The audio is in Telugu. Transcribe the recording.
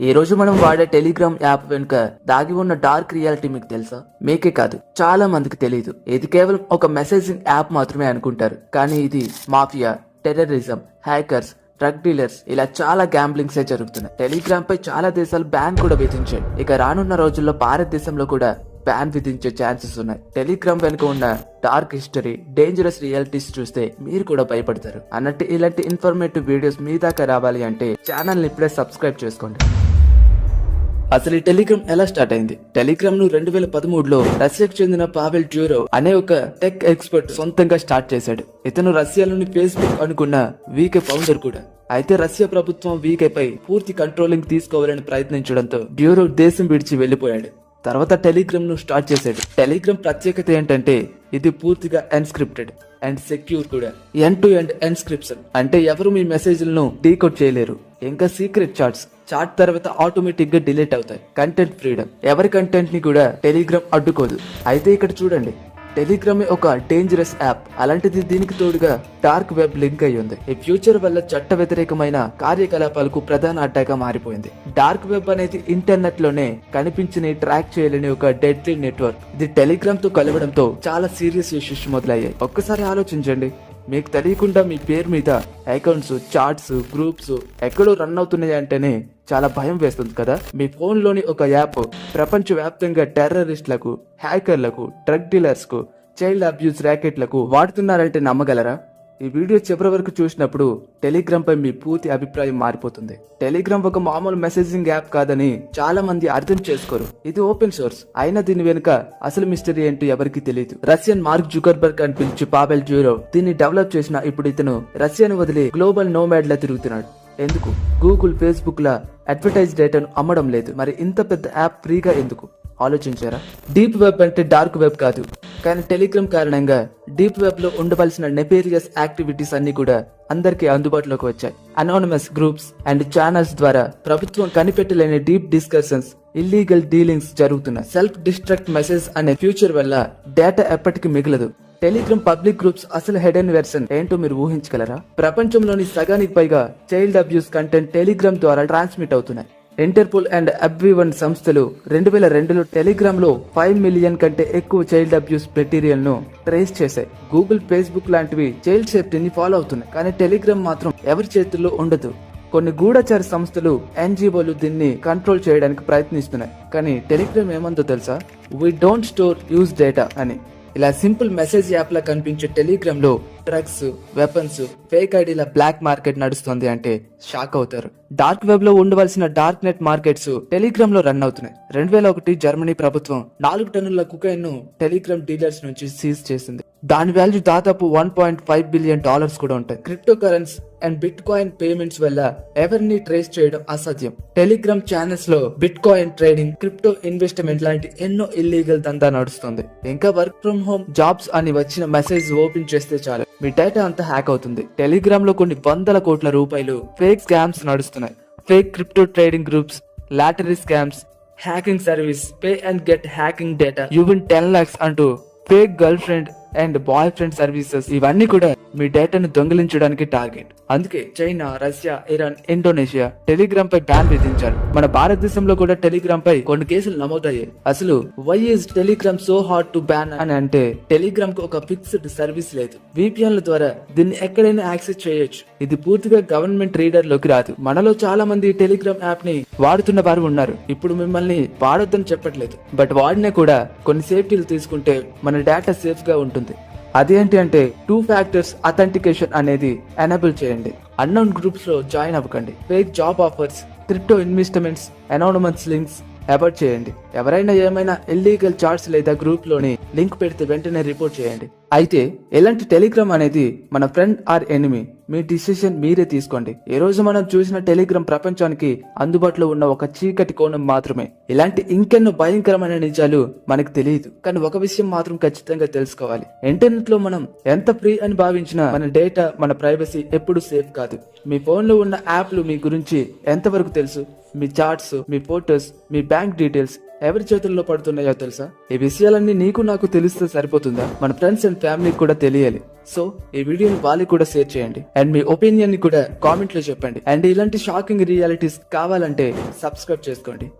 ఈ రోజు మనం వాడే టెలిగ్రామ్ యాప్ వెనుక దాగి ఉన్న డార్క్ రియాలిటీ మీకు తెలుసా? మీకే కాదు, చాలా మందికి తెలియదు. ఇది కేవలం ఒక మెసేజింగ్ యాప్ మాత్రమే అనుకుంటారు, కానీ ఇది mafia, terrorism, hackers, drug dealers ఇలా చాలా గ్యాంబ్లింగ్సే జరుగుతున్నాయి. టెలిగ్రామ్ పై చాలా దేశాలు బ్యాన్ కూడా విధించాయి. ఇక రానున్న రోజుల్లో భారతదేశంలో కూడా బ్యాన్ విధించే ఛాన్సెస్ ఉన్నాయి. టెలిగ్రామ్ వెనుక ఉన్న డార్క్ హిస్టరీ, డేంజరస్ రియాలిటీస్ చూస్తే మీరు కూడా భయపడతారు. అన్నట్టు ఇలాంటి ఇన్ఫర్మేటివ్ వీడియోస్ మీ దాకా రావాలి అంటే ఛానల్ ని ఇప్పుడే సబ్స్క్రైబ్ చేసుకోండి. అసలు ఈ టెలిగ్రామ్ ఎలా స్టార్ట్ అయింది? టెలిగ్రామ్ ను 2013లో రష్యాకు చెందిన పావెల్ డ్యూరోవ్ అనే ఒక టెక్ ఎక్స్పర్ట్ సొంతంగా స్టార్ట్ చేశాడు. ఇతను రష్యాలోని ఫేస్బుక్ అనుకున్న వీకే ఫౌండర్ కూడా. అయితే రష్యా ప్రభుత్వం వీకే పై పూర్తి కంట్రోలింగ్ తీసుకోవాలని ప్రయత్నించడంతో డ్యూరోవ్ దేశం విడిచి వెళ్లిపోయాడు. తర్వాత టెలిగ్రామ్ ను స్టార్ట్ చేశాడు. టెలిగ్రామ్ ప్రత్యేకత ఏంటంటే ఇది పూర్తిగా ఎన్స్క్రిప్టెడ్ అండ్ సెక్యూర్ కూడా. ఎండ్ టు ఎండ్ ఎన్స్క్రిప్షన్ అంటే ఎవరు మీ మెసేజ్లను డీకోడ్ చేయలేరు. ఇంకా సీక్రెట్ చాట్ తర్వాత ఆటోమేటిక్ గా డిలీట్ అవుతాయి. కంటెంట్ ఫ్రీడమ్, ఎవరి కంటెంట్ ని కూడా టెలిగ్రామ్ అడ్డుకోదు. అయితే ఇక్కడ చూడండి, టెలిగ్రామ్ ఒక డేంజరస్ యాప్. అలాంటిది దీనికి తోడుగా డార్క్ వెబ్ లింక్ అయి ఉంది. ఈ ఫ్యూచర్ వల్ల చట్ట వ్యతిరేకమైన కార్యకలాపాలకు ప్రధాన అడ్డాగా మారిపోయింది. డార్క్ వెబ్ అనేది ఇంటర్నెట్ లోనే కనిపించని, ట్రాక్ చేయలేని ఒక డెడ్లీ నెట్వర్క్. ఇది టెలిగ్రామ్ తో కలవడంతో చాలా సీరియస్ ఇష్యూస్ మొదలయ్యాయి. ఒక్కసారి ఆలోచించండి, మీకు తెలియకుండా మీ పేరు మీద అకౌంట్స్, చాట్స్, గ్రూప్స్ ఎక్కడో రన్ అవుతున్నాయి అంటేనే చాలా భయం వేస్తుంది కదా. మీ ఫోన్ లోని ఒక యాప్ ప్రపంచ వ్యాప్తంగా టెర్రరిస్టులకు, హ్యాకర్లకు, డ్రగ్ డీలర్స్ కు, చైల్డ్ అబ్యూస్ ర్యాకెట్లకు వాడుతున్నారంటే నమ్మగలరా? ఈ వీడియో చివరి వరకు చూసినప్పుడు టెలిగ్రామ్ పై మీ పూర్తి అభిప్రాయం మారిపోతుంది. టెలిగ్రామ్ ఒక మామూలు మెసేజింగ్ యాప్ కాదని చాలా మంది అర్థం చేసుకోరు. ఇది ఓపెన్ సోర్స్ అయినా దీని వెనుక అసలు మిస్టరీ ఏంటో ఎవరికి తెలియదు. రష్యన్ మార్క్ జుకర్బర్గ్ అని పిలిచి పావెల్ డ్యూరోవ్ దీన్ని డెవలప్ చేసిన ఇప్పుడు ఇతను రష్యాను వదిలి గ్లోబల్ నోమాడ్ లా తిరుగుతున్నాడు. ఎందుకు? గూగుల్, ఫేస్బుక్ లా అడ్వర్టైజ్ డేటాను అమ్మడం లేదు. మరి ఇంత పెద్ద యాప్ ఫ్రీగా ఎందుకు? ఆలోచించారా? డీప్ వెబ్ అంటే డార్క్ వెబ్ కాదు, కానీ టెలిగ్రామ్ కారణంగా డీప్ వెబ్ లో ఉండవలసిన నెఫేరియస్ యాక్టివిటీస్ అన్ని కూడా అందరికీ అందుబాటులోకి వచ్చాయి. అనానిమస్ గ్రూప్స్ అండ్ ఛానల్స్ ద్వారా ప్రభుత్వం కనిపెట్టలేని డీప్ డిస్కషన్స్, ఇల్లీగల్ డీలింగ్స్ జరుగుతున్నాయి. సెల్ఫ్ డిస్ట్రక్ట్ మెసేజ్ అనే ఫ్యూచర్ వల్ల డేటా ఎప్పటికీ మిగలదు. టెలిగ్రామ్ పబ్లిక్ గ్రూప్స్ అసలు హెడెన్ వెర్షన్ ఏంటో మీరు ఊహించగలరా? ప్రపంచంలోని సగానికి పైగా చైల్డ్ అబ్యూస్ కంటెంట్ టెలిగ్రామ్ ద్వారా ట్రాన్స్మిట్ అవుతున్నాయి. ఇంటర్పోల్ అండ్ అబ్వివన్ సంస్థలు 2002లో టెలిగ్రామ్ లో 5 మిలియన్ కంటే ఎక్కువ చైల్డ్ అబ్యూస్ మెటీరియల్ ను ట్రేస్ చేశాయి. గూగుల్, ఫేస్బుక్ లాంటివి చైల్డ్ సేఫ్టీని ఫాలో అవుతున్నాయి, కానీ టెలిగ్రామ్ మాత్రం ఎవరి చేతుల్లో ఉండదు. కొన్ని గూఢచార సంస్థలు, ఎన్జిఓలు దీన్ని కంట్రోల్ చేయడానికి ప్రయత్నిస్తున్నాయి. కానీ టెలిగ్రామ్ ఏమందో తెలుసా? We don't store use data అని. ఇలా సింపుల్ మెసేజ్ యాప్ లా కనిపించే టెలిగ్రామ్ లో డ్రగ్స్, వెపన్స్, ఫేక్ ఐడీల బ్లాక్ మార్కెట్ నడుస్తుంది అంటే షాక్ అవుతారు. డార్క్ వెబ్ లో ఉండవలసిన డార్క్ నెట్ మార్కెట్స్ టెలిగ్రామ్ లో రన్ అవుతున్నాయి. 2001 జర్మనీ ప్రభుత్వం 4 టన్నుల కుకైన్ ను టెలిగ్రామ్ డీలర్స్ నుంచి సీజ్ చేసింది. దాని వాల్యూ దాదాపు $1.5 బిలియన్ కూడా ఉంటాయి. Crypto currency and bit coin payments వల్ల ఎవరిని ట్రేస్ చేయడం అసాధ్యం. టెలిగ్రామ్ ఛానల్స్ లో bit coin trading, crypto investment లాంటి ఎన్నో ఇల్లీగల్ దందా నడుస్తుంది. ఇంకా వర్క్ ఫ్రం హోమ్ జాబ్స్ అని వచ్చిన మెసేజ్ ఓపెన్ చేస్తే చాలు మీ డేటా అంతా హ్యాక్ అవుతుంది. టెలిగ్రామ్ లో కొన్ని వందల కోట్ల రూపాయలు ఫేక్ స్కామ్స్ నడుస్తున్నాయి. Fake crypto trading groups, lottery scams, hacking service, pay and get hacking data, you win 10 lakhs అంటూ fake girlfriend and boyfriend services, ఇవన్నీ కూడా మీ డేటాను దొంగిలించడానికి టార్గెట్. అందుకే China, Russia, Iran, Indonesia Telegram పై బ్యాన్ విధించారు. మన భారతదేశంలో కూడా టెలిగ్రామ్ పై కొన్ని కేసులు నమోదయ్యాయి. అసలు why is Telegram so hard to ban అని అంటే టెలిగ్రామ్ కు ఒక ఫిక్స్డ్ సర్వీస్ లేదు. విపిఎన్ల ద్వారా దీన్ని ఎక్కడైనా యాక్సెస్ చేయొచ్చు. ఇది పూర్తిగా గవర్నమెంట్ రీడర్ లోకి రాదు. మనలో చాలా మంది టెలిగ్రామ్ యాప్ ని వాడుతున్న వారు ఉన్నారు. ఇప్పుడు మిమ్మల్ని వాడొద్దని చెప్పట్లేదు, బట్ వాడినా కూడా కొన్ని సేఫ్టీలు తీసుకుంటే మన డేటా సేఫ్ గా ఉంటుంది. అదేంటి అంటే 2 ఫ్యాక్టర్స్ అథెంటికేషన్ అనేది ఎనేబుల్ చేయండి. అన్నోన్ గ్రూప్స్ లో జాయిన్ అవ్వకండి. Fake job offers, crypto investments, anonymous links avoid చేయండి. ఎవరైనా ఏమైనా ఇల్లీగల్ చాట్స్ లేదా గ్రూప్ లోని లింక్ పెడితే వెంటనే రిపోర్ట్ చేయండి. అయితే ఎలాంటి టెలిగ్రామ్ అనేది మన friend or enemy, me decision మీరే తీసుకోండి. ఈ రోజు మనం చూసిన టెలిగ్రామ్ ప్రపంచానికి అందుబాటులో ఉన్న ఒక చీకటి కోణం మాత్రమే. ఇలాంటి ఇంకెన్నో భయంకరమైన నిజాలు మనకు తెలియదు, కానీ ఒక విషయం మాత్రం ఖచ్చితంగా తెలుసుకోవాలి. ఇంటర్నెట్ లో మనం ఎంత ఫ్రీ అని భావించినా మన డేటా, మన ప్రైవసీ ఎప్పుడు సేఫ్ కాదు. మీ ఫోన్ లో ఉన్న యాప్లు మీ గురించి ఎంతవరకు తెలుసు? మీ చాట్స్, మీ ఫోటోస్, మీ బ్యాంక్ డీటెయిల్స్ ఎవరి చేతుల్లో పడుతున్నాయో తెలుసా? ఈ విషయాలన్నీ నీకు నాకు తెలిస్తే సరిపోతుందా? మన ఫ్రెండ్స్ అండ్ ఫ్యామిలీకి కూడా తెలియాలి. సో ఈ వీడియోని వాళ్ళకి కూడా షేర్ చేయండి అండ్ మీ ఒపీనియన్ ని కూడా కామెంట్ లో చెప్పండి. అండ్ ఇలాంటి షాకింగ్ రియాలిటీస్ కావాలంటే సబ్స్క్రైబ్ చేసుకోండి.